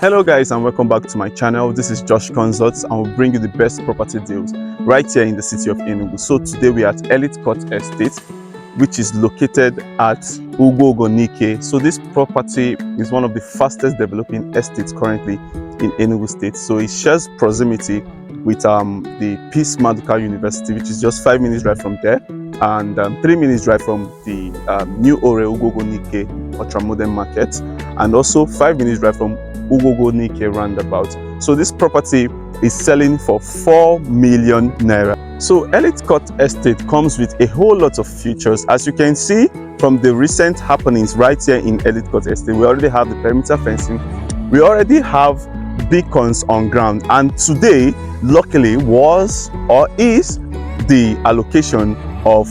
Hello guys, and welcome back to my channel. This is Josh Consults, and we'll bring you the best property deals right here in the city of Enugu. So today we are at Harcourt Estate, which is located at Nike. So this property is one of the fastest developing estates currently in Enugu State. So it shares proximity with the Peace Medical University, which is just 5 minutes drive from there, and 3 minutes drive from the new Owerri Nike ultra-modern market, and also 5 minutes drive from Nike roundabout. So this property is selling for 4 million naira. So Harcourt Estate comes with a whole lot of features. As you can see from the recent happenings right here in Harcourt Estate, we already have the perimeter fencing, we already have beacons on ground, and today luckily was or is the allocation of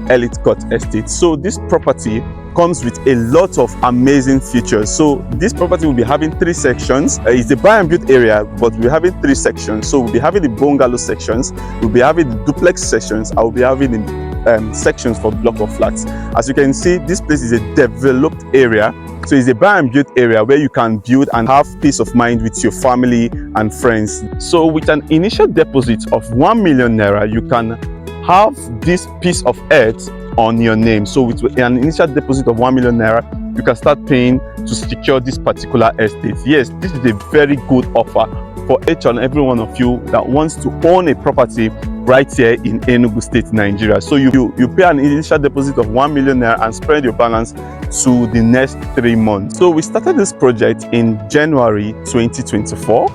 Harcourt Estate. So this property comes with a lot of amazing features. So this property will be having 3 sections. It's a buy and build area, but we're having 3 sections. So we'll be having the bungalow sections, we'll be having the duplex sections, I will be having the sections for block of flats. As you can see, this place is a developed area. So it's a buy and build area where you can build and have peace of mind with your family and friends. So with an initial deposit of 1 million naira, you can have this piece of earth on your name. So with an initial deposit of 1 million naira, you can start paying to secure this particular estate. Yes, this is a very good offer for each and every one of you that wants to own a property right here in Enugu State, Nigeria. So you pay an initial deposit of 1 million naira and spread your balance to the next 3 months. So we started this project in January 2024,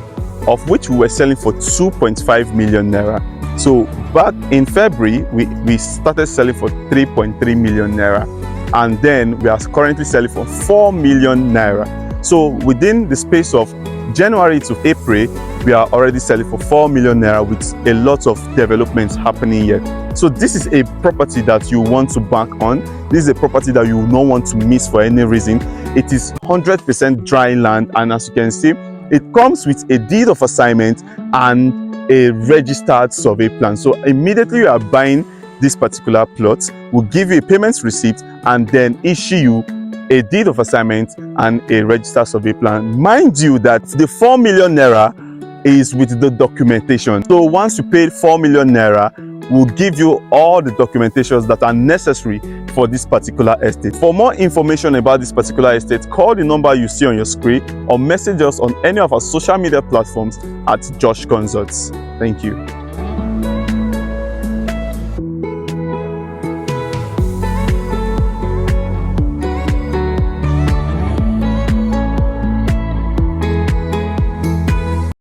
of which we were selling for 2.5 million naira. So back in February, we started selling for 3.3 million naira, and then we are currently selling for 4 million naira. So within the space of January to April, we are already selling for 4 million naira with a lot of developments happening here. So this is a property that you want to bank on. This is a property that you will not want to miss for any reason. It is 100% dry land, and as you can see, it comes with a deed of assignment and a registered survey plan. So immediately you are buying this particular plot, we'll give you a payment receipt and then issue you a deed of assignment and a registered survey plan. Mind you that the 4 million naira is with the documentation. So once you pay 4 million naira, we'll give you all the documentations that are necessary for this particular estate. For more information about this particular estate, call the number you see on your screen or message us on any of our social media platforms at Josh Consults. Thank you.